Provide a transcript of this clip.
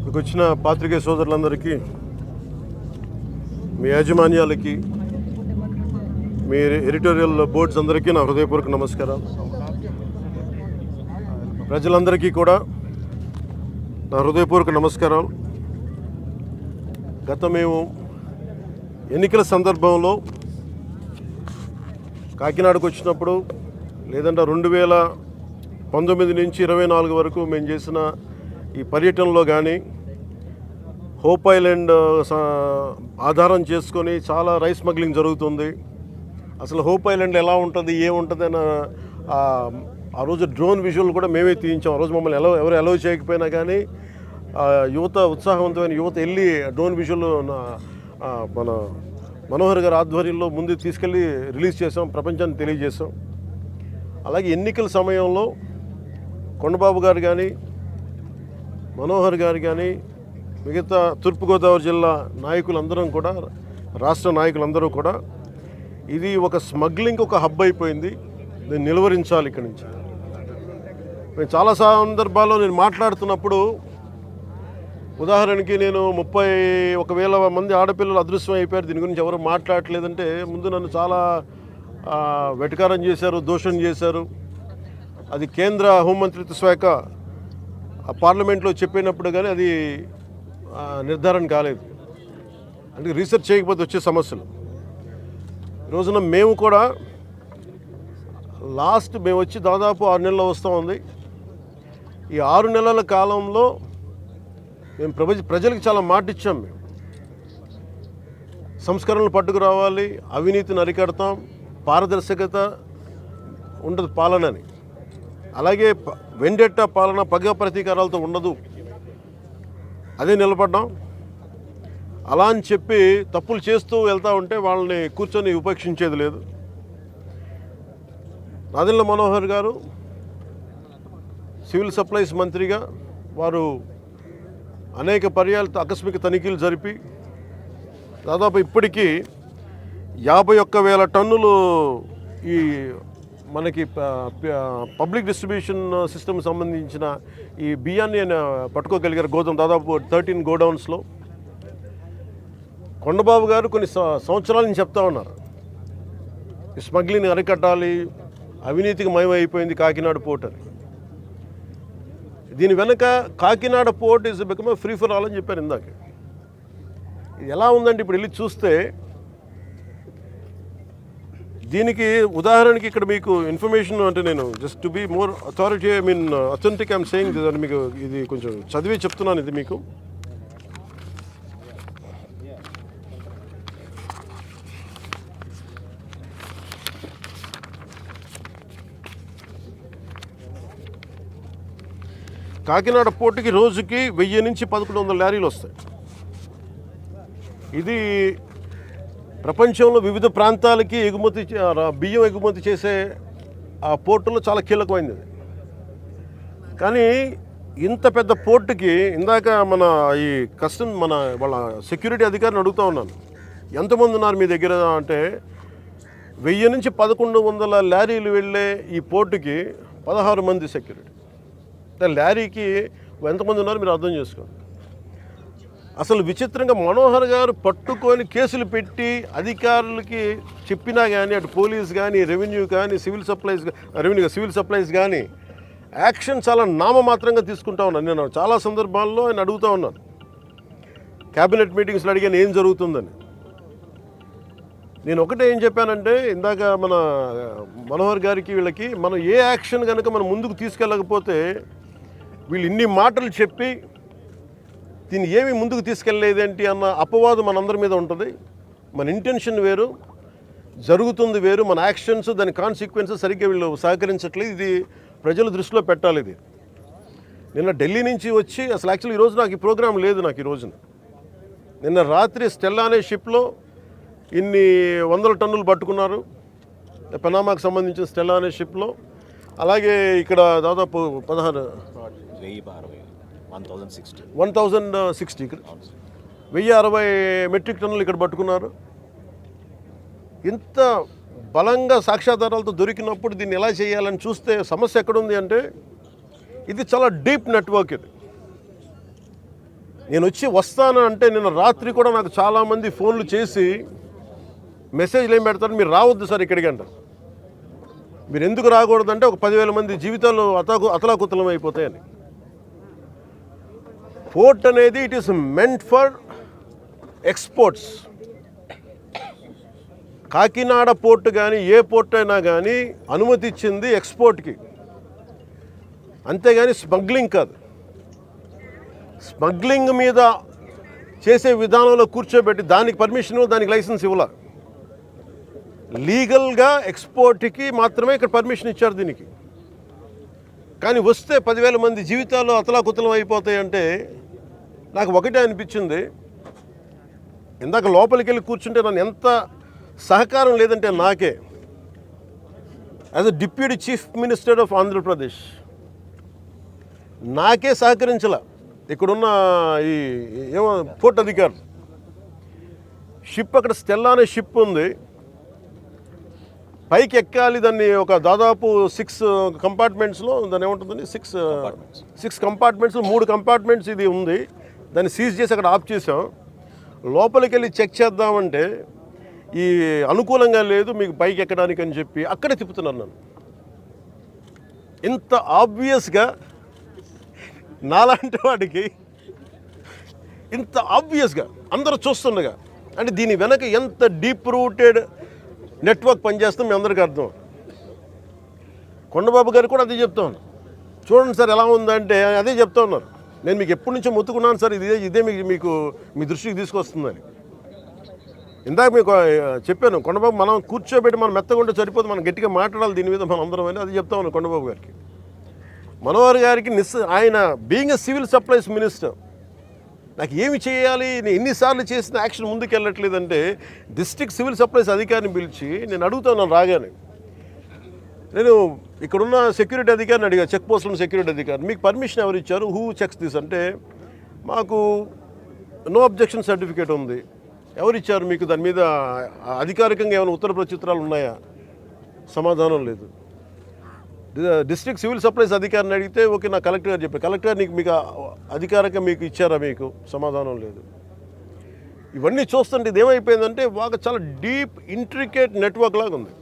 ఇక్కడికి వచ్చిన పాత్రికేయ సోదరులందరికీ, మీ యాజమాన్యాలకి, మీ ఎడిటోరియల్ బోర్డ్స్ అందరికీ నా హృదయపూర్వక నమస్కారాలు. ప్రజలందరికీ కూడా నా హృదయపూర్వక నమస్కారాలు. మేము ఎన్నికల సందర్భంలో కాకినాడకు వచ్చినప్పుడు, లేదంటే 2019 నుంచి 24 వరకు మేము చేసిన ఈ పర్యటనలో కానీ హోప్ ఐలాండ్ ఆధారం చేసుకొని చాలా రైస్ స్మగ్లింగ్ జరుగుతుంది. అసలు హోప్ ఐలాండ్ ఎలా ఉంటుంది, ఏముంటుంది అని ఆ రోజు డ్రోన్ విజువల్ కూడా మేమే తీయించాం. ఆ రోజు మమ్మల్ని ఎవరు అలౌ చేయకపోయినా కానీ యువత, ఉత్సాహవంతమైన యువత వెళ్ళి డ్రోన్ విజువల్ మన మనోహర్ గారి ఆధ్వర్యంలో ముందు తీసుకెళ్ళి రిలీజ్ చేసాం, ప్రపంచాన్ని తెలియజేసాం. అలాగే ఎన్నికల సమయంలో కొండబాబు గారు కానీ, మనోహర్ గారు కానీ, మిగతా తూర్పుగోదావరి జిల్లా నాయకులందరం కూడా, రాష్ట్ర నాయకులందరూ కూడా, ఇది ఒక స్మగ్లింగ్ ఒక హబ్ అయిపోయింది, దీన్ని నిలువరించాలి ఇక్కడి నుంచి. నేను చాలా సందర్భాల్లో నేను మాట్లాడుతున్నప్పుడు, ఉదాహరణకి నేను 31,000 మంది ఆడపిల్లలు అదృశ్యం అయిపోయారు, దీని గురించి ఎవరు మాట్లాడలేదంటే ముందు నన్ను చాలా వెటకారం చేశారు, దోషం చేశారు. అది కేంద్ర హోంమంత్రిత్వ శాఖ పార్లమెంట్లో చెప్పినప్పుడు కానీ అది నిర్ధారణ కాలేదు. అంటే రీసెర్చ్ చేయకపోతే వచ్చే సమస్యలు. రోజున మేము కూడా మేము వచ్చి దాదాపు 6 నెలలు వస్తూ ఉంది. ఈ 6 నెలల కాలంలో మేము ప్రజలకు చాలా మాట ఇచ్చాం. మేము సంస్కరణలు పట్టుకురావాలి, అవినీతిని అరికడతాం, పారదర్శకత ఉండదు పాలనని, అలాగే వెండెట్ట పాలన పగ ప్రతీకారాలతో ఉండదు, అదే నిలబడ్డాం. అలా అని చెప్పి తప్పులు చేస్తూ వెళ్తూ ఉంటే వాళ్ళని కూర్చొని ఉపేక్షించేది లేదు. నాదెండ్ల మనోహర్ గారు సివిల్ సప్లైస్ మంత్రిగా వారు అనేక పర్యాలతో ఆకస్మిక తనిఖీలు జరిపి దాదాపు ఇప్పటికీ 51,000 టన్నులు ఈ మనకి పబ్లిక్ డిస్ట్రిబ్యూషన్ సిస్టమ్ సంబంధించిన ఈ బియ్యాన్ని ఆయన పట్టుకోగలిగారు. గోదాం దాదాపు 13 గోడౌన్స్లో. కొండబాబు గారు కొన్ని సంవత్సరాల నుంచి చెప్తా ఉన్నారు, ఈ స్మగ్లింగ్ అరికట్టాలి, అవినీతికి మయమైపోయింది కాకినాడ పోర్ట్ అని. దీని వెనక Kakinada port is become free for all అని చెప్పారు ఇందాక. ఇది ఎలా ఉందంటే ఇప్పుడు వెళ్ళి చూస్తే, దీనికి ఉదాహరణకి ఇక్కడ మీకు ఇన్ఫర్మేషన్, అంటే నేను just to be more authority, authentic I'm saying this అని మీకు ఇది కొంచెం చదివి చెప్తున్నాను. ఇది మీకు కాకినాడ పోర్టుకి రోజుకి 1000 నుంచి 1100 లారీలు వస్తాయి. ఇది ప్రపంచంలో వివిధ ప్రాంతాలకి బియ్యం ఎగుమతి చేసే ఆ పోర్టులో చాలా కీలకమైనది. కానీ ఇంత పెద్ద పోర్టుకి ఇందాక ఈ వాళ్ళ సెక్యూరిటీ అధికారిని అడుగుతూ ఉన్నాను, ఎంతమంది ఉన్నారు మీ దగ్గర అంటే, 1000 నుంచి 1100 లారీలు వెళ్ళే ఈ పోర్టుకి 16 మంది సెక్యూరిటీ. లారీకి ఎంతమంది ఉన్నారు మీరు అర్థం చేసుకోండి. అసలు విచిత్రంగా మనోహర్ గారు పట్టుకొని కేసులు పెట్టి అధికారులకి చెప్పినా కానీ, అటు పోలీస్ కానీ, రెవెన్యూ కానీ, సివిల్ సప్లైస్ కానీ యాక్షన్ చాలా నామమాత్రంగా తీసుకుంటా ఉన్నాను. నేను చాలా సందర్భాల్లో ఆయన అడుగుతూ ఉన్నాను, క్యాబినెట్ మీటింగ్స్లో అడిగాను ఏం జరుగుతుందని. నేను ఒకటే ఏం చెప్పానంటే, ఇందాక మన మనోహర్ గారికి వీళ్ళకి మనం ఏ యాక్షన్ కనుక మనం ముందుకు తీసుకెళ్ళకపోతే, వీళ్ళు ఇన్ని మాటలు చెప్పి దీన్ని ఏమీ ముందుకు తీసుకెళ్ళలేదేంటి అన్న అపవాదం మనందరి మీద ఉంటుంది. మన ఇంటెన్షన్ వేరు, జరుగుతుంది వేరు, మన యాక్షన్స్, దాని కాన్సిక్వెన్సెస్ సరిగ్గా వీళ్ళు సహకరించట్లేదు. ఇది ప్రజల దృష్టిలో పెట్టాలి. ఇది నిన్న ఢిల్లీ నుంచి వచ్చి, అసలు యాక్చువల్లీ ఈరోజు నాకు ఈ ప్రోగ్రాం లేదు. నాకు ఈ రోజున నిన్న రాత్రి స్టెల్లా అనే షిప్లో ఇన్ని 100 టన్నులు పట్టుకున్నారు, పనామాకు సంబంధించిన స్టెల్లా అనే షిప్లో. అలాగే ఇక్కడ దాదాపు 1060 ఇక్కడ 1060 మెట్రిక్ టన్నులు ఇక్కడ పట్టుకున్నారు. ఇంత బలంగా సాక్ష్యాధారాలతో దొరికినప్పుడు దీన్ని ఎలా చేయాలని చూస్తే సమస్య ఎక్కడుంది అంటే, ఇది చాలా డీప్ నెట్వర్క్. ఇది నేను వచ్చి వస్తాను అంటే నిన్న రాత్రి కూడా నాకు చాలామంది ఫోన్లు చేసి మెసేజ్లు ఏం పెడతారు, మీరు రావద్దు సార్ ఇక్కడికి అంటారు. మీరు ఎందుకు రాకూడదంటే ఒక 10,000 మంది జీవితాలు అతలాకుతలం అయిపోతాయని. పోర్ట్ అనేది it is meant for exports. Kakinada port కానీ ఏ పోర్ట్ అయినా కానీ అనుమతి ఇచ్చింది ఎక్స్పోర్ట్కి, అంతేగాని స్మగ్లింగ్ కాదు. స్మగ్లింగ్ మీద చేసే విధానంలో కూర్చోబెట్టి దానికి పర్మిషన్, దానికి లైసెన్స్ ఇవ్వాల. లీగల్గా ఎక్స్పోర్ట్కి మాత్రమే ఇక్కడ పర్మిషన్ ఇచ్చారు దీనికి. కానీ వస్తే 10,000 మంది జీవితాలు అతలాకుతలం అయిపోతాయంటే నాకు ఒకటే అనిపించింది. ఇందాక లోపలికి వెళ్ళి కూర్చుంటే నన్ను ఎంత సహకారం లేదంటే నాకే, as a deputy chief minister of Andhra Pradesh నాకే సహకరించాల ఇక్కడున్న ఈ ఏమో పోర్ట్ అధికారులు. షిప్ అక్కడ స్టెల్లా అనే షిప్ ఉంది, పైకి ఎక్కాలి. దాన్ని ఒక దాదాపు 6 కంపార్ట్మెంట్స్లో దాన్ని ఏముంటుందండి, 6 కంపార్ట్మెంట్స్, 3 కంపార్ట్మెంట్స్ ఇది ఉంది. దాన్ని సీజ్ చేసి అక్కడ ఆఫ్ చేసాం. లోపలికి వెళ్ళి చెక్ చేద్దామంటే ఈ అనుకూలంగా లేదు మీకు పైకి ఎక్కడానికి అని చెప్పి అక్కడే తిప్పుతున్నాను నన్ను. ఇంత ఆబ్వియస్గా నాలాంటి వాడికి ఇంత ఆబ్వియస్గా అందరూ చూస్తుండగా, అంటే దీని వెనక ఎంత డీప్ రూటెడ్ నెట్వర్క్ పనిచేస్తుందో మీ అందరికీ అర్థం. కొండబాబు గారు కూడా అదే చెప్తా ఉన్నారు. చూడండి సార్ ఎలా ఉందంటే అదే చెప్తా ఉన్నారు. నేను మీకు ఎప్పటి నుంచో మొత్తుకున్నాను సార్, ఇదే మీకు మీ దృష్టికి తీసుకొస్తుందని. ఇందాక మీకు చెప్పాను, కొండబాబు మనం కూర్చోబెట్టి మనం మెత్తగుంటే సరిపోదు, మనం గట్టిగా మాట్లాడాలి దీని మీద మనం అందరం అని అది చెప్తా ఉన్నాను కొండబాబు గారికి. మనోహర్ గారికి ఆయన being a civil supplies minister నాకు ఏమి చేయాలి, నేను ఎన్నిసార్లు చేసిన యాక్షన్ ముందుకు వెళ్ళట్లేదంటే డిస్ట్రిక్ట్ సివిల్ సప్లైస్ అధికారిని పిలిచి నేను అడుగుతున్నాను రాగానే. నేను ఇక్కడున్న సెక్యూరిటీ అధికారిని అడిగా, చెక్ పోస్టుల సెక్యూరిటీ అధికారి, మీకు పర్మిషన్ ఎవరు ఇచ్చారు, హూ చెక్స్ దిస్ అంటే మాకు నో అబ్జెక్షన్ సర్టిఫికేట్ ఉంది. ఎవరు ఇచ్చారు మీకు, దాని మీద అధికారికంగా ఏమైనా ఉత్తర ప్రత్యుత్తరాలు ఉన్నాయా? సమాధానం లేదు. డిస్ట్రిక్ట్ సివిల్ సప్లైస్ అధికారిని అడిగితే ఓకే నా కలెక్టర్ గారు చెప్పారు, కలెక్టర్ మీకు అధికారికంగా మీకు ఇచ్చారా, మీకు సమాధానం లేదు. ఇవన్నీ చూస్తుంటే ఇది ఏమైపోయిందంటే చాలా డీప్ ఇంట్రికేట్ నెట్వర్క్ లాగా ఉంది.